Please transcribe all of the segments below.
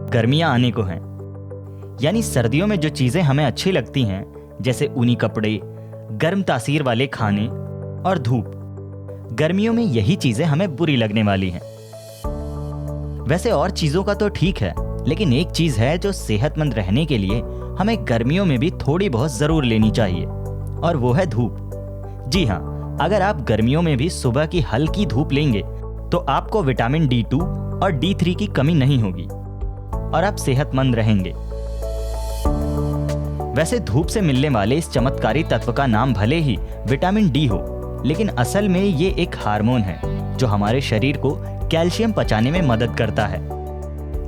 गर्मियां आने को हैं। यानी सर्दियों में जो चीजें हमें अच्छी लगती हैं, जैसे ऊनी कपड़े, गर्म तासीर वाले खाने और धूप, गर्मियों में यही चीजें हमें बुरी लगने वाली हैं। वैसे और चीजों का तो ठीक है, लेकिन एक चीज है जो सेहतमंद रहने के लिए हमें गर्मियों में भी थोड़ी बहुत जरूर लेनी चाहिए, और वो है धूप। जी हाँ, अगर आप गर्मियों में भी सुबह की हल्की धूप लेंगे तो आपको विटामिन D2 और D3 की कमी नहीं होगी और आप सेहतमंद रहेंगे। वैसे धूप से मिलने वाले इस चमत्कारी तत्व का नाम भले ही विटामिन डी हो, लेकिन असल में ये एक हार्मोन है जो हमारे शरीर को कैल्शियम पचाने में मदद करता है।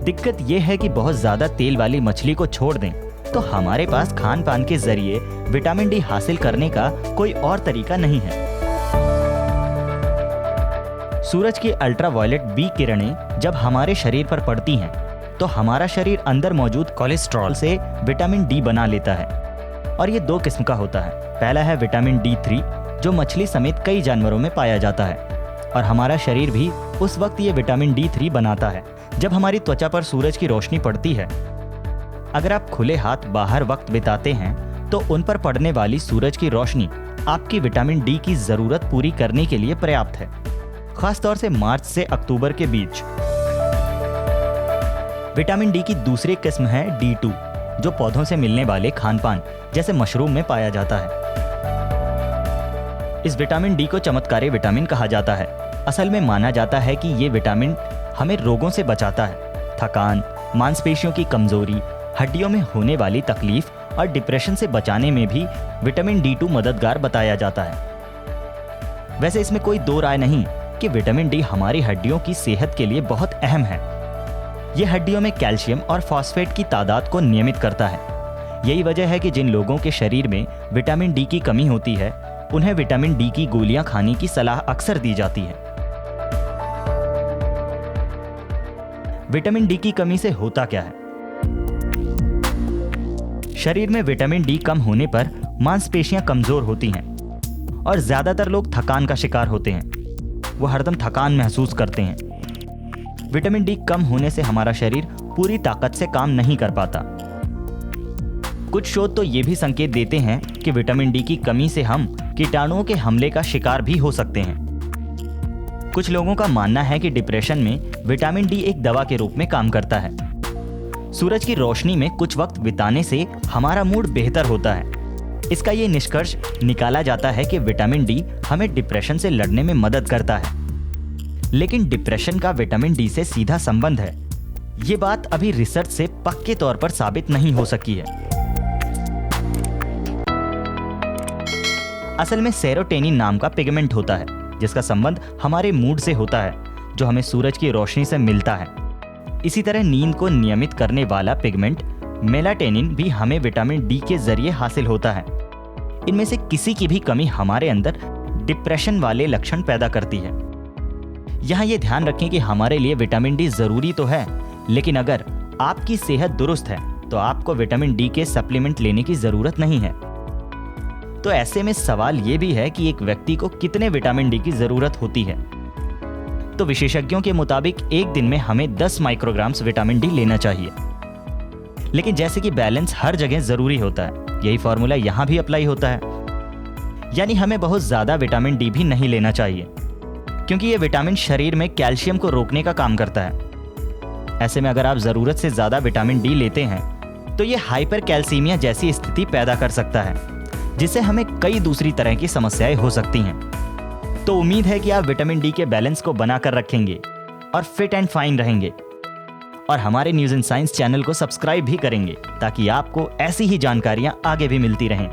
दिक्कत ये है कि बहुत ज्यादा तेल वाली मछली को छोड़ दें तो हमारे पास खान पान के जरिए विटामिन डी हासिल करने का कोई और तरीका नहीं है। सूरज की अल्ट्रावायलेट बी किरणें जब हमारे शरीर पर पड़ती हैं तो हमारा शरीर अंदर मौजूद कोलेस्ट्रॉल से विटामिन डी बना लेता है, और ये 2 किस्म का होता है। पहला है विटामिन D3 जो मछली समेत कई जानवरों में पाया जाता है, और हमारा शरीर भी उस वक्त ये विटामिन D3 बनाता है जब हमारी त्वचा पर सूरज की रोशनी पड़ती है। अगर आप खुले हाथ बाहर वक्त बिताते हैं तो उन पर पड़ने वाली सूरज की रोशनी आपकी विटामिन डी की जरूरत पूरी करने के लिए पर्याप्त है, खासतौर से मार्च से अक्टूबर के बीच। विटामिन डी की दूसरी किस्म है D2 जो पौधों से मिलने वाले खानपान जैसे मशरूम में पाया जाता है। इस विटामिन डी को चमत्कारी विटामिन कहा जाता है। असल में माना जाता है कि ये विटामिन हमें रोगों से बचाता है। थकान, मांसपेशियों की कमजोरी, हड्डियों में होने वाली तकलीफ और डिप्रेशन से बचाने में भी विटामिन D2 मददगार बताया जाता है। वैसे इसमें कोई दो राय नहीं कि विटामिन डी हमारी हड्डियों की सेहत के लिए बहुत अहम है। यह हड्डियों में कैल्शियम और फॉस्फेट की तादाद को नियमित करता है। यही वजह है कि जिन लोगों के शरीर में विटामिन डी की कमी होती है उन्हें विटामिन डी की गोलियां खाने की सलाह अक्सर दी जाती है। विटामिन डी की कमी से होता क्या है? शरीर में विटामिन डी कम होने पर मांसपेशियां कमजोर होती हैं और ज्यादातर लोग थकान का शिकार होते हैं। वो हरदम थकान महसूस करते हैं। विटामिन डी कम होने से हमारा शरीर पूरी ताकत से काम नहीं कर पाता। कुछ शोध तो ये भी संकेत देते हैं कि विटामिन डी की कमी से हम कीटाणुओं के हमले का शिकार भी हो सकते हैं। कुछ लोगों का मानना है कि डिप्रेशन में विटामिन डी एक दवा के रूप में काम करता है। सूरज की रोशनी में कुछ वक्त बिताने से हमारा मूड बेहतर होता है। इसका ये निष्कर्ष निकाला जाता है कि विटामिन डी हमें डिप्रेशन से लड़ने में मदद करता है। लेकिन डिप्रेशन का विटामिन डी से सीधा संबंध है, ये बात अभी रिसर्च से पक्के तौर पर साबित नहीं हो सकी है। असल में सेरोटोनिन नाम का पिगमेंट होता है जिसका संबंध हमारे मूड से होता है, जो हमें सूरज की रोशनी से मिलता है। इसी तरह नींद को नियमित करने वाला पिगमेंट मेलाटोनिन भी हमें विटामिन डी के जरिए हासिल होता है। इनमें से किसी की भी कमी हमारे अंदर डिप्रेशन वाले लक्षण पैदा करती है। यहाँ ये ध्यान रखें कि हमारे लिए विटामिन डी जरूरी तो है, लेकिन अगर आपकी सेहत दुरुस्त है तो आपको विटामिन डी के सप्लीमेंट लेने की जरूरत नहीं है। तो ऐसे में सवाल ये भी है कि एक व्यक्ति को कितने विटामिन डी की जरूरत होती है। तो विशेषज्ञों के मुताबिक एक दिन में हमें 10 माइक्रोग्राम्स विटामिन डी लेना चाहिए। लेकिन जैसे कि बैलेंस हर जगह जरूरी होता है, यही फॉर्मूला यहाँ भी अप्लाई होता है। यानी हमें बहुत ज्यादा विटामिन डी भी नहीं लेना चाहिए, क्योंकि ये विटामिन शरीर में कैल्शियम को रोकने का काम करता है। ऐसे में अगर आप जरूरत से ज्यादा विटामिन डी लेते हैं तो ये हाइपर कैल्सीमिया जैसी स्थिति पैदा कर सकता है, जिससे हमें कई दूसरी तरह की समस्याएं हो सकती हैं। तो उम्मीद है कि आप विटामिन डी के बैलेंस को बनाकर रखेंगे और फिट एंड फाइन रहेंगे, और हमारे न्यूज़ इन साइंस चैनल को सब्सक्राइब भी करेंगे ताकि आपको ऐसी ही जानकारियां आगे भी मिलती रहें।